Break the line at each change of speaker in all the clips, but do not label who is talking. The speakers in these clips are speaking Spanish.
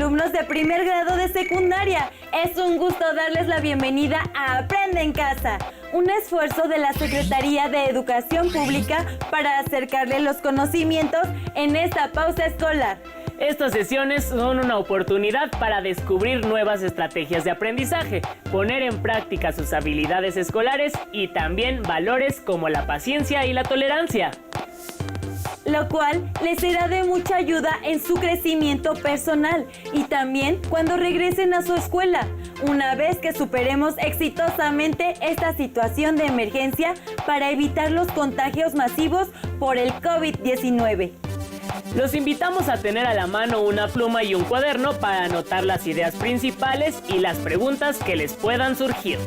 alumnos de primer grado de secundaria. Es un gusto darles la bienvenida a Aprende en Casa, un esfuerzo de la Secretaría de Educación Pública para acercarles los conocimientos en esta pausa escolar.
Estas sesiones son una oportunidad para descubrir nuevas estrategias de aprendizaje, poner en práctica sus habilidades escolares y también valores como la paciencia y la tolerancia,
lo cual les será de mucha ayuda en su crecimiento personal y también cuando regresen a su escuela, una vez que superemos exitosamente esta situación de emergencia para evitar los contagios masivos por el COVID-19.
Los invitamos a tener a la mano una pluma y un cuaderno para anotar las ideas principales y las preguntas que les puedan surgir.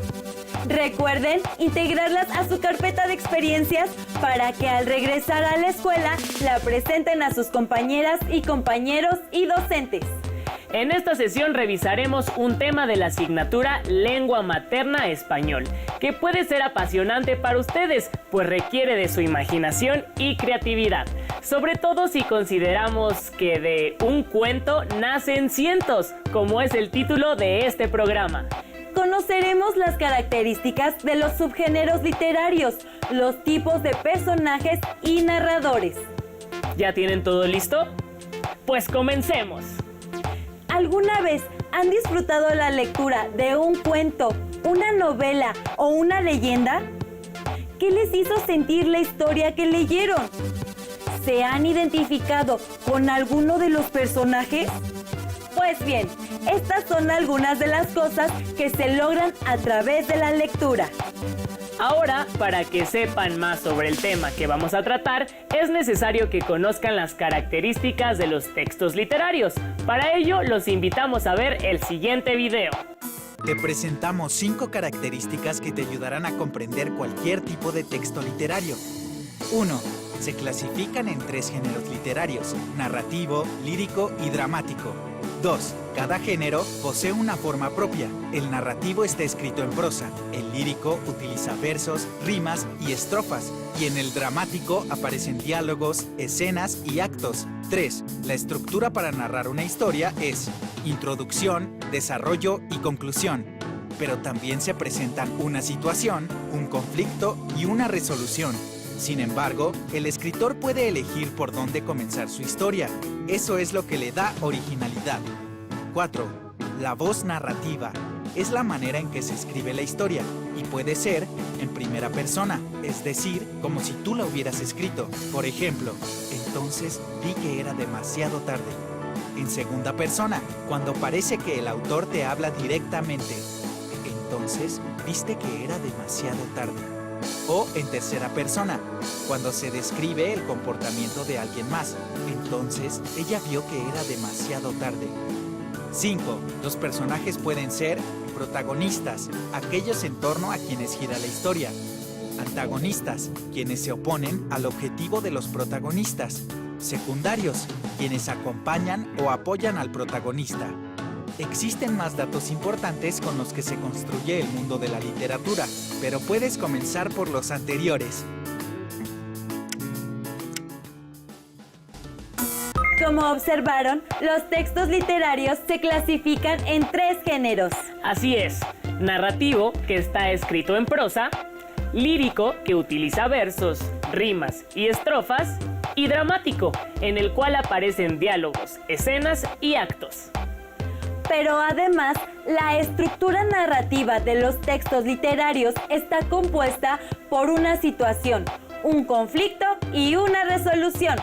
Recuerden integrarlas a su carpeta de experiencias para que al regresar a la escuela la presenten a sus compañeras y compañeros y docentes.
En esta sesión revisaremos un tema de la asignatura Lengua Materna Español, que puede ser apasionante para ustedes, pues requiere de su imaginación y creatividad, sobre todo si consideramos que de un cuento nacen cientos, como es el título de este programa.
Conoceremos las características de los subgéneros literarios, los tipos de personajes y narradores.
¿Ya tienen todo listo? Pues comencemos.
¿Alguna vez han disfrutado la lectura de un cuento, una novela o una leyenda? ¿Qué les hizo sentir la historia que leyeron? ¿Se han identificado con alguno de los personajes? Pues bien, estas son algunas de las cosas que se logran a través de la lectura.
Ahora, para que sepan más sobre el tema que vamos a tratar, es necesario que conozcan las características de los textos literarios. Para ello, los invitamos a ver el siguiente video.
Te presentamos 5 características que te ayudarán a comprender cualquier tipo de texto literario. 1. Se clasifican en 3 géneros literarios: narrativo, lírico y dramático. 2. Cada género posee una forma propia. El narrativo está escrito en prosa, el lírico utiliza versos, rimas y estrofas, y en el dramático aparecen diálogos, escenas y actos. 3. La estructura para narrar una historia es introducción, desarrollo y conclusión, pero también se presentan una situación, un conflicto y una resolución. Sin embargo, el escritor puede elegir por dónde comenzar su historia. Eso es lo que le da originalidad. 4. La voz narrativa es la manera en que se escribe la historia y puede ser en primera persona, es decir, como si tú la hubieras escrito. Por ejemplo, entonces vi que era demasiado tarde. En segunda persona, cuando parece que el autor te habla directamente. Entonces viste que era demasiado tarde. O en tercera persona, cuando se describe el comportamiento de alguien más. Entonces, ella vio que era demasiado tarde. 5. Los personajes pueden ser protagonistas, aquellos en torno a quienes gira la historia. Antagonistas, quienes se oponen al objetivo de los protagonistas. Secundarios, quienes acompañan o apoyan al protagonista. Existen más datos importantes con los que se construye el mundo de la literatura, pero puedes comenzar por los anteriores.
Como observaron, los textos literarios se clasifican en 3 géneros.
Así es: narrativo, que está escrito en prosa; lírico, que utiliza versos, rimas y estrofas; y dramático, en el cual aparecen diálogos, escenas y actos.
Pero además, la estructura narrativa de los textos literarios está compuesta por una situación, un conflicto y una resolución.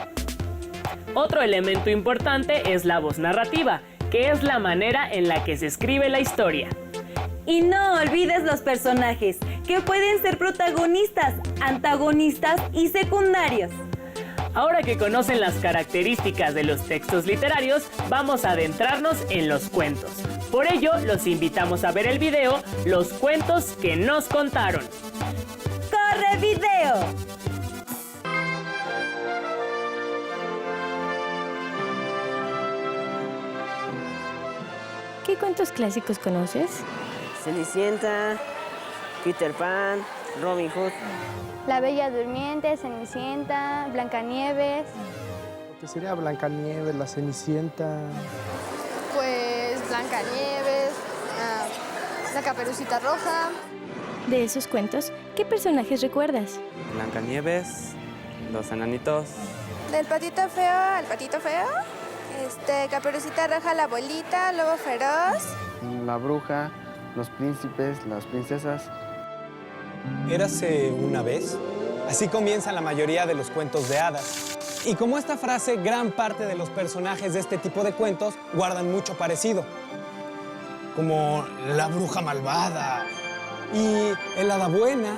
Otro elemento importante es la voz narrativa, que es la manera en la que se escribe la historia.
Y no olvides los personajes, que pueden ser protagonistas, antagonistas y secundarios.
Ahora que conocen las características de los textos literarios, vamos a adentrarnos en los cuentos. Por ello, los invitamos a ver el video Los cuentos que nos contaron.
¡Corre video!
¿Qué cuentos clásicos conoces?
Cenicienta, Peter Pan, Robin Hood.
La Bella Durmiente, Cenicienta, Blancanieves.
Lo que sería Blancanieves, la Cenicienta.
Pues Blancanieves, La Caperucita Roja.
De esos cuentos, ¿qué personajes recuerdas?
Blancanieves, los enanitos.
Del Patito Feo al Patito Feo. Caperucita Roja, la abuelita, Lobo Feroz.
La bruja, los príncipes, las princesas.
Érase una vez. Así comienzan la mayoría de los cuentos de hadas. Y como esta frase, gran parte de los personajes de este tipo de cuentos guardan mucho parecido. Como la bruja malvada y el hada buena,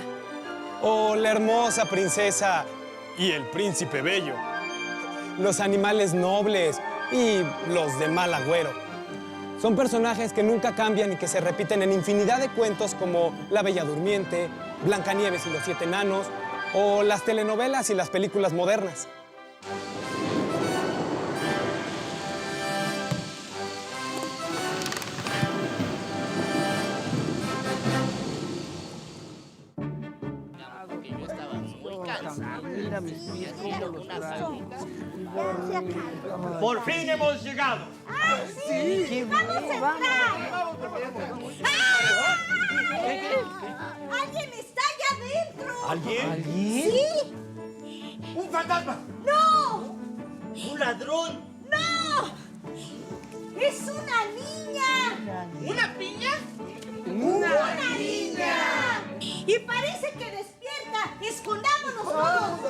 o la hermosa princesa y el príncipe bello, los animales nobles y los de mal agüero. Son personajes que nunca cambian y que se repiten en infinidad de cuentos como La Bella Durmiente, Blancanieves y los 7 enanos, o las telenovelas y las películas modernas.
Por fin hemos llegado.
¡Ah, sí! ¡Vamos a entrar! ¡Ah! ¡Alguien está allá adentro!
¿Alguien?
¡Sí!
¡Un fantasma!
¡No!
¡Un ladrón!
¡No! ¡Es una niña!
¿Una piña?
¡Una niña! Y parece que despierta. ¡Escondámonos todos!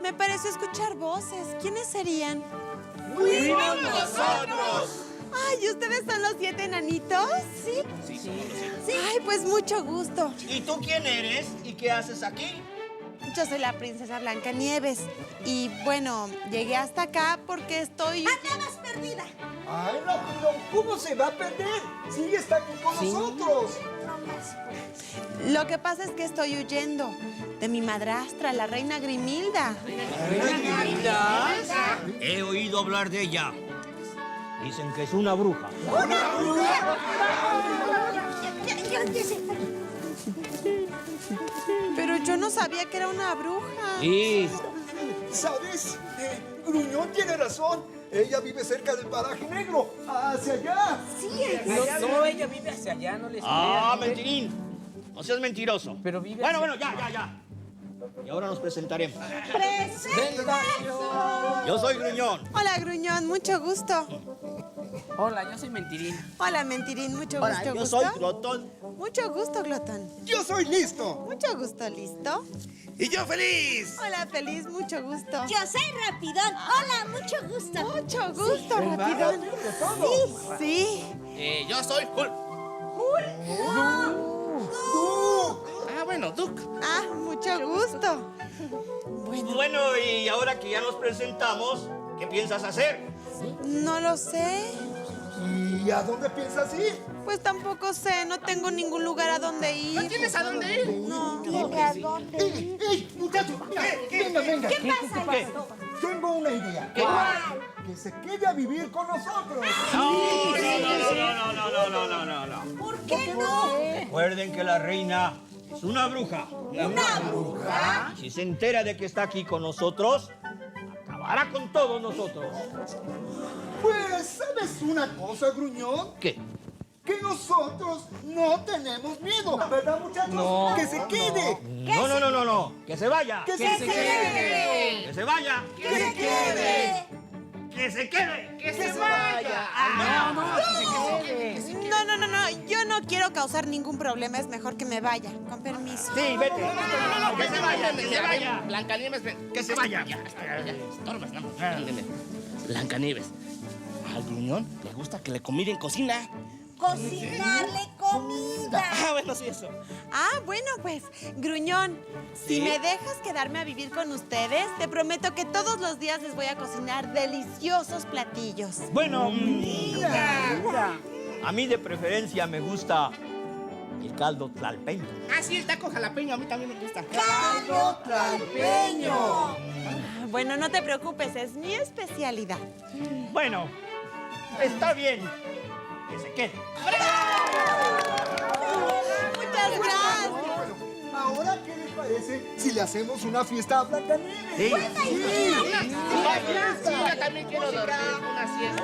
Me parece escuchar voces. ¿Quiénes serían?
¡Fuimos nosotros!
Ay, ¿ustedes son los 7 enanitos? ¿Sí?
Sí, somos los 7.
Sí. Ay, pues mucho gusto.
¿Y tú quién eres? ¿Y qué haces aquí?
Yo soy la princesa Blancanieves. Y bueno, llegué hasta acá porque estoy...
¡Andabas perdida!
¡Ay, no! ¿Cómo se va a perder? Sí, está aquí con nosotros.
Lo que pasa es que estoy huyendo de mi madrastra, la reina Grimilda.
¿Reina Grimilda? He oído hablar de ella. Dicen que es una bruja.
¿Una bruja?
Pero yo no sabía que era una bruja.
Sí.
¿Sabes? Gruñón tiene razón. Ella vive cerca del paraje negro. ¡Hacia allá!
Sí,
No, ella vive hacia allá, no les
Ah, mentirín. No seas mentiroso.
Pero vive
Bueno, ya. Y ahora nos presentaremos.
¡Presentazo!
Yo soy Gruñón.
Hola, Gruñón, mucho gusto.
Hola, yo soy Mentirín.
Hola, Mentirín, mucho
Hola,
gusto.
yo
¿Gusto?
soy Glotón.
Mucho gusto, Glotón.
¡Yo soy listo!
Mucho gusto, ¿listo?
¡Y yo feliz!
Hola, Feliz, mucho gusto.
Yo soy Rapidón. Hola, mucho gusto.
Mucho gusto, Rapidón. Sí.
Yo soy Hulk. Ah, bueno, Duke.
Ah, mucho gusto.
Bueno, y ahora que ya nos presentamos, ¿qué piensas hacer?
No lo sé.
¿Y a dónde piensas ir?
Pues tampoco sé, no tengo ningún lugar a donde ir.
¿No tienes a dónde ir?
No.
¡Ey, muchachos! Venga.
¿Qué pasa, Gastón?
Tengo una idea. Que se quede a vivir con nosotros.
No.
¿Por qué no?
Recuerden que la reina es una bruja.
¿Una bruja?
Y si se entera de que está aquí con nosotros, acabará con todos nosotros.
Pues, ¿sabes una cosa, Gruñón?
¿Qué?
Que nosotros no tenemos miedo, ¿verdad, muchachos? No. ¡Que se quede!
No. ¡Que se vaya!
¡Que se quede!
¡Que se vaya!
¡Que se quede!
¡Que se quede!
¡Que se vaya!
No, yo no quiero causar ningún problema, es mejor que me vaya. Con permiso.
Sí, vete. No, que se vaya.
Blancanieves,
Que se vaya.
Estorbas, no. Blancanieves. Al Gruñón le gusta que le comida en cocina.
Cocinarle comida.
Ah, bueno, sí, eso.
Ah, bueno, pues, Gruñón, si me dejas quedarme a vivir con ustedes, te prometo que todos los días les voy a cocinar deliciosos platillos.
Bueno, a mí de preferencia me gusta el caldo tlalpeño.
Ah, sí, el taco jalapeño, a mí también me gusta.
¡Caldo tlalpeño!
Bueno, no te preocupes, es mi especialidad.
Bueno, está bien. Que se quede.
Muchas gracias.
Ahora, ¿qué les parece si le hacemos una fiesta a Blancanieves?
Sí.
Buena idea.
Sí, yo también quiero dormir una siesta.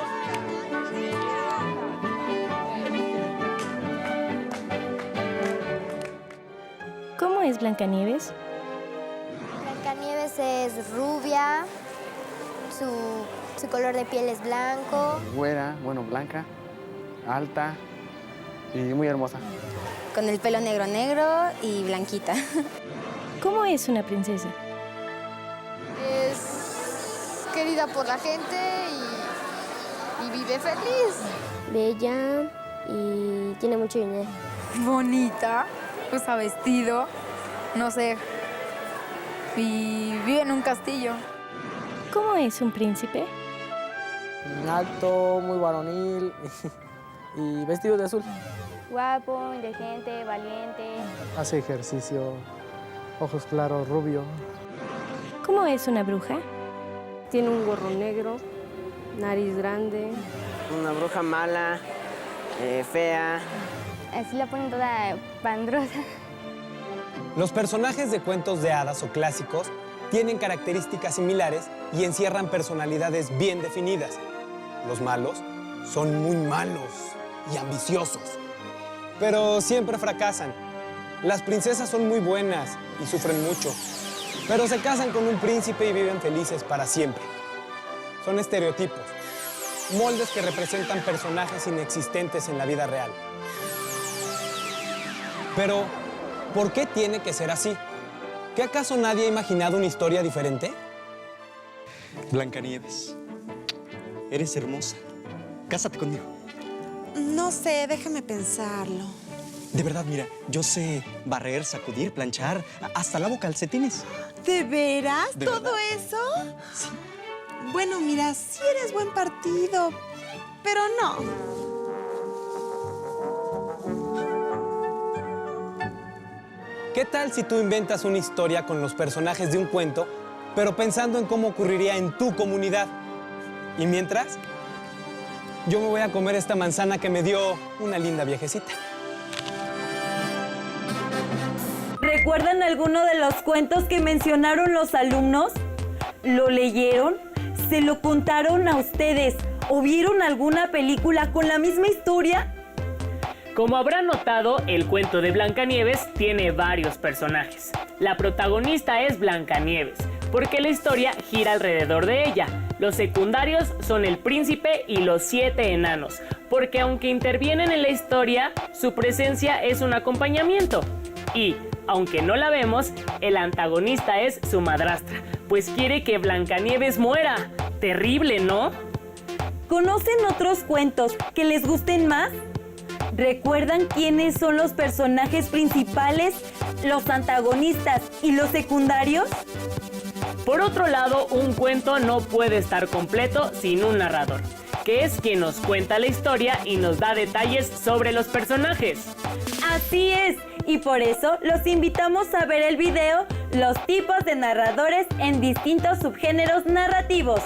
¿Cómo es Blancanieves?
Blancanieves es rubia, su color de piel es blanco.
Güera, bueno, blanca, alta y muy hermosa.
Con el pelo negro y blanquita.
¿Cómo es una princesa?
Es querida por la gente y vive feliz.
Bella y tiene mucho dinero.
Bonita, usa vestido, no sé, y vive en un castillo.
¿Cómo es un príncipe?
Alto, muy varonil y vestido de azul.
Guapo, inteligente, valiente.
Hace ejercicio, ojos claros, rubio.
¿Cómo es una bruja?
Tiene un gorro negro, nariz grande.
Una bruja mala, fea.
Así la ponen toda pandrosa.
Los personajes de cuentos de hadas o clásicos tienen características similares y encierran personalidades bien definidas. Los malos son muy malos y ambiciosos, pero siempre fracasan. Las princesas son muy buenas y sufren mucho, pero se casan con un príncipe y viven felices para siempre. Son estereotipos, moldes que representan personajes inexistentes en la vida real. Pero, ¿por qué tiene que ser así? ¿Qué acaso nadie ha imaginado una historia diferente?
Blancanieves, eres hermosa. Cásate conmigo.
No sé, déjame pensarlo.
De verdad, mira, yo sé barrer, sacudir, planchar, hasta lavo calcetines.
¿De veras?
¿De
¿Todo
verdad?
eso? Sí. Bueno, mira, sí eres buen partido, pero no.
¿Qué tal si tú inventas una historia con los personajes de un cuento, pero pensando en cómo ocurriría en tu comunidad? Y mientras, yo me voy a comer esta manzana que me dio una linda viejecita.
¿Recuerdan alguno de los cuentos que mencionaron los alumnos? ¿Lo leyeron? ¿Se lo contaron a ustedes? ¿O vieron alguna película con la misma historia?
Como habrán notado, el cuento de Blancanieves tiene varios personajes. La protagonista es Blancanieves, porque la historia gira alrededor de ella. Los secundarios son el príncipe y los 7 enanos, porque aunque intervienen en la historia, su presencia es un acompañamiento. Y, aunque no la vemos, el antagonista es su madrastra, pues quiere que Blancanieves muera. Terrible, ¿no?
¿Conocen otros cuentos que les gusten más? ¿Recuerdan quiénes son los personajes principales, los antagonistas y los secundarios?
Por otro lado, un cuento no puede estar completo sin un narrador, que es quien nos cuenta la historia y nos da detalles sobre los personajes.
Así es, y por eso los invitamos a ver el video Los tipos de narradores en distintos subgéneros narrativos.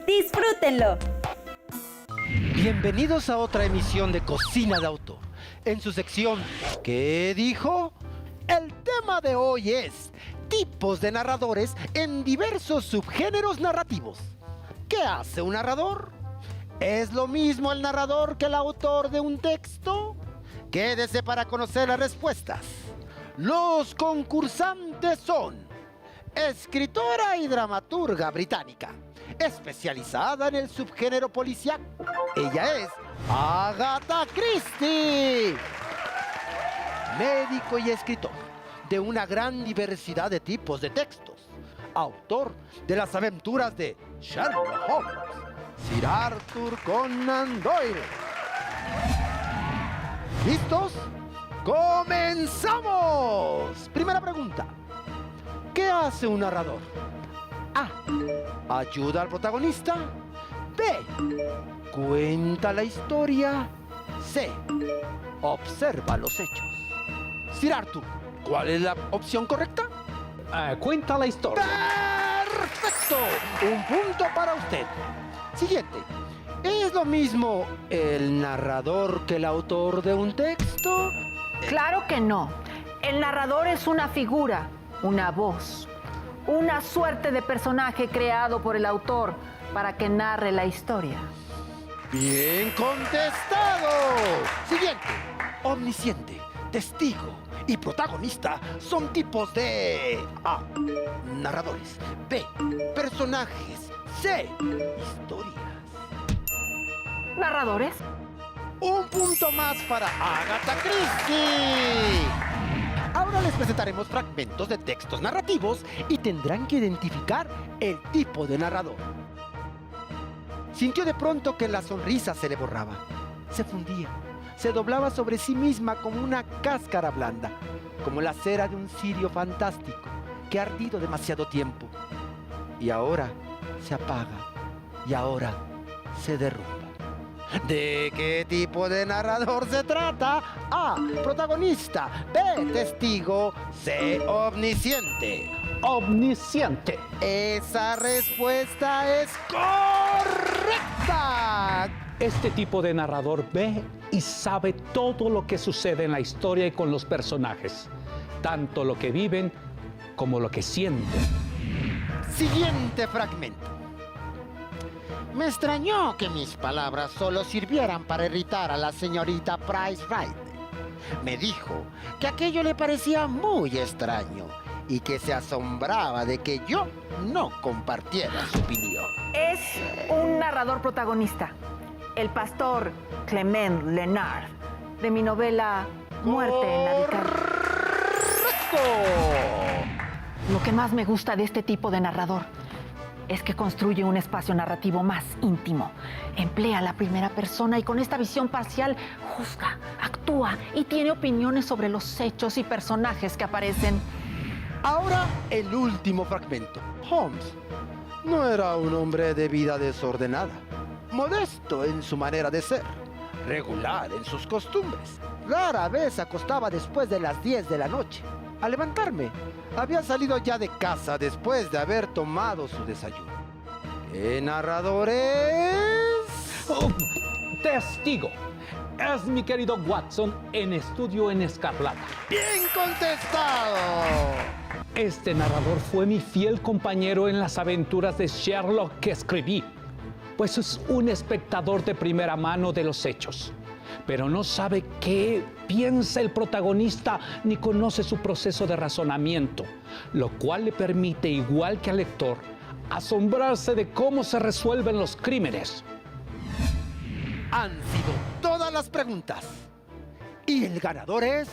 ¡Disfrútenlo!
Bienvenidos a otra emisión de Cocina de Autor. En su sección ¿Qué dijo? El tema de hoy es tipos de narradores en diversos subgéneros narrativos. ¿Qué hace un narrador? ¿Es lo mismo el narrador que el autor de un texto? Quédese para conocer las respuestas. Los concursantes son escritora y dramaturga británica, especializada en el subgénero policial. Ella es Agatha Christie. Médico y escritor de una gran diversidad de tipos de textos. Autor de las aventuras de Sherlock Holmes, Sir Arthur Conan Doyle. ¿Listos? ¡Comenzamos! Primera pregunta. ¿Qué hace un narrador? A. Ayuda al protagonista. B. Cuenta la historia. C. Observa los hechos. Sir Arthur, ¿cuál es la opción correcta?
Cuenta la historia.
¡Perfecto! Un punto para usted. Siguiente. ¿Es lo mismo el narrador que el autor de un texto?
Claro que no. El narrador es una figura. una voz, una suerte de personaje creado por el autor para que narre la historia.
Bien contestado. Siguiente. Omnisciente, testigo y protagonista son tipos de A. Narradores. B. Personajes. C. Historias.
¿Narradores?
Un punto más para Agatha Christie. Ahora les presentaremos fragmentos de textos narrativos y tendrán que identificar el tipo de narrador. Sintió de pronto que la sonrisa se le borraba, se fundía, se doblaba sobre sí misma como una cáscara blanda, como la cera de un cirio fantástico que ha ardido demasiado tiempo. Y ahora se apaga, y ahora se derrumba. ¿De qué tipo de narrador se trata? A. Protagonista. B. Testigo. C. Omnisciente.
Omnisciente.
Esa respuesta es correcta.
Este tipo de narrador ve y sabe todo lo que sucede en la historia y con los personajes, tanto lo que viven como lo que sienten.
Siguiente fragmento. Me extrañó que mis palabras solo sirvieran para irritar a la señorita Price Wright. Me dijo que aquello le parecía muy extraño y que se asombraba de que yo no compartiera su opinión.
Es un narrador protagonista, el pastor Clement Lenard, de mi novela Muerte en la Vicaria. Lo que más me gusta de este tipo de narrador es que construye un espacio narrativo más íntimo. Emplea la primera persona y con esta visión parcial juzga, actúa y tiene opiniones sobre los hechos y personajes que aparecen.
Ahora el último fragmento. Holmes no era un hombre de vida desordenada, modesto en su manera de ser, regular en sus costumbres. Rara vez se acostaba después de las 10 de la noche. Al levantarme, había salido ya de casa después de haber tomado su desayuno. ¿Qué narrador es?
Oh, testigo. Es mi querido Watson en Estudio en Escarlata.
¡Bien contestado!
Este narrador fue mi fiel compañero en las aventuras de Sherlock que escribí, pues es un espectador de primera mano de los hechos, pero no sabe qué piensa el protagonista ni conoce su proceso de razonamiento, lo cual le permite, igual que al lector, asombrarse de cómo se resuelven los crímenes.
Han sido todas las preguntas. Y el ganador es...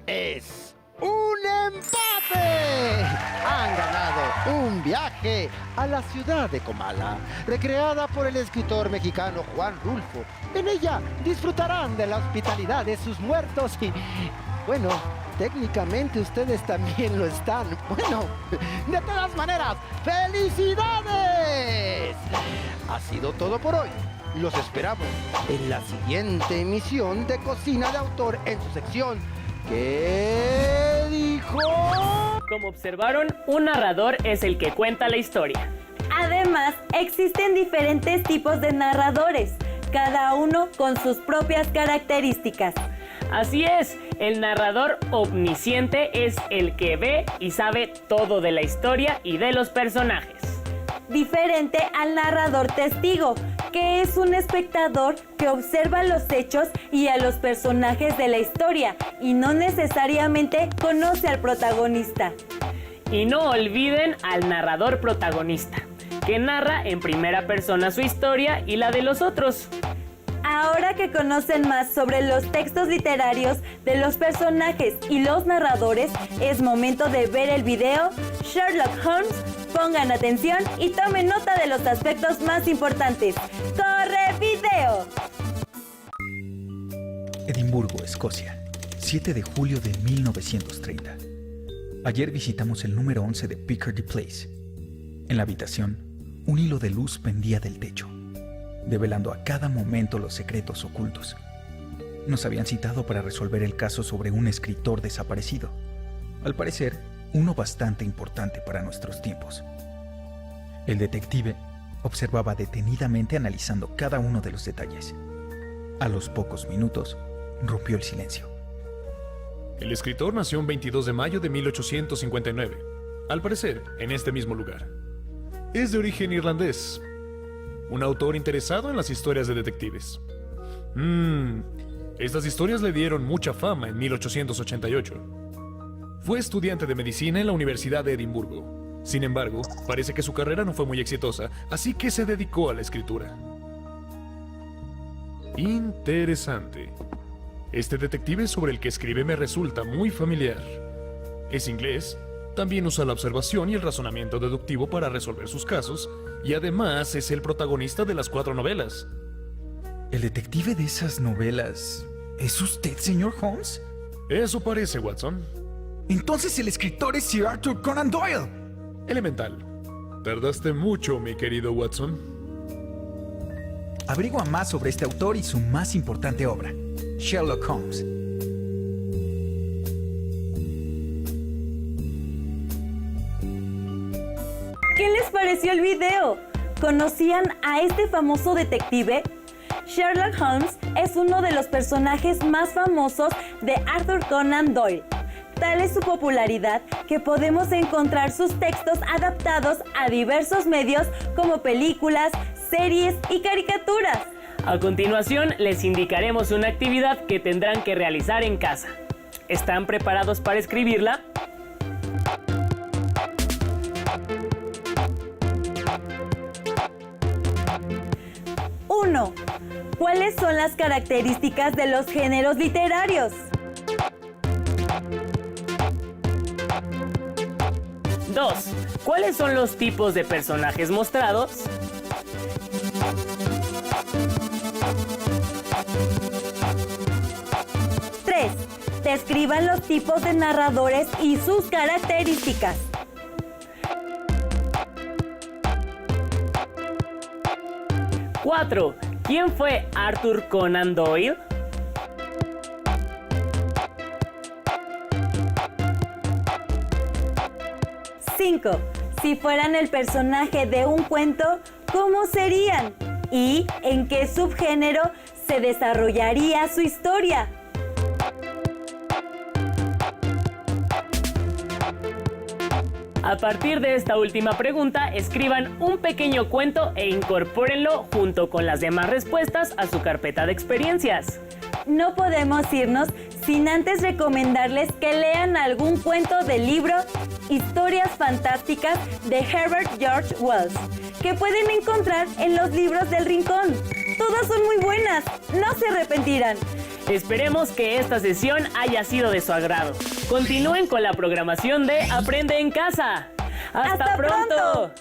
¡Es un empate! Han ganado un viaje a la ciudad de Comala, recreada por el escritor mexicano Juan Rulfo. En ella disfrutarán de la hospitalidad de sus muertos y... bueno, técnicamente ustedes también lo están. Bueno, de todas maneras, ¡felicidades! Ha sido todo por hoy. Los esperamos en la siguiente emisión de Cocina de Autor en su sección ¿Qué dijo?
Como observaron, un narrador es el que cuenta la historia.
Además, existen diferentes tipos de narradores, cada uno con sus propias características.
Así es, el narrador omnisciente es el que ve y sabe todo de la historia y de los personajes.
Diferente al narrador testigo, que es un espectador que observa los hechos y a los personajes de la historia y no necesariamente conoce al protagonista.
Y no olviden al narrador protagonista, que narra en primera persona su historia y la de los otros.
Ahora que conocen más sobre los textos literarios de los personajes y los narradores, es momento de ver el video Sherlock Holmes. Pongan atención y tomen nota de los aspectos más importantes. ¡Corre video!
Edimburgo, Escocia, 7 de julio de 1930. Ayer visitamos el número 11 de Picardy Place. En la habitación, un hilo de luz pendía del techo, develando a cada momento los secretos ocultos. Nos habían citado para resolver el caso sobre un escritor desaparecido. Al parecer, uno bastante importante para nuestros tiempos. El detective observaba detenidamente analizando cada uno de los detalles. A los pocos minutos, rompió el silencio.
El escritor nació un 22 de mayo de 1859, al parecer en este mismo lugar. Es de origen irlandés, un autor interesado en las historias de detectives. Estas historias le dieron mucha fama en 1888. Fue estudiante de medicina en la Universidad de Edimburgo. Sin embargo, parece que su carrera no fue muy exitosa, así que se dedicó a la escritura. Interesante. Este detective sobre el que escribe me resulta muy familiar. Es inglés, también usa la observación y el razonamiento deductivo para resolver sus casos, y además es el protagonista de las 4 novelas.
¿El detective de esas novelas es usted, señor Holmes?
Eso parece, Watson.
Entonces el escritor es Sir Arthur Conan Doyle.
Elemental. Tardaste mucho, mi querido Watson.
Averigua más sobre este autor y su más importante obra, Sherlock Holmes.
¿Qué les pareció el video? ¿Conocían a este famoso detective? Sherlock Holmes es uno de los personajes más famosos de Arthur Conan Doyle. Tal es su popularidad que podemos encontrar sus textos adaptados a diversos medios como películas, series y caricaturas.
A continuación, les indicaremos una actividad que tendrán que realizar en casa. ¿Están preparados para escribirla?
Uno. ¿Cuáles son las características de los géneros literarios?
2. ¿Cuáles son los tipos de personajes mostrados?
3. Describan los tipos de narradores y sus características.
4. ¿Quién fue Arthur Conan Doyle?
5. Si fueran el personaje de un cuento, ¿cómo serían? ¿Y en qué subgénero se desarrollaría su historia?
A partir de esta última pregunta, escriban un pequeño cuento e incorpórenlo junto con las demás respuestas a su carpeta de experiencias.
No podemos irnos sin antes recomendarles que lean algún cuento del libro Historias Fantásticas de Herbert George Wells, que pueden encontrar en los libros del Rincón. Todas son muy buenas, no se arrepentirán.
Esperemos que esta sesión haya sido de su agrado. Continúen con la programación de Aprende en Casa. ¡Hasta pronto!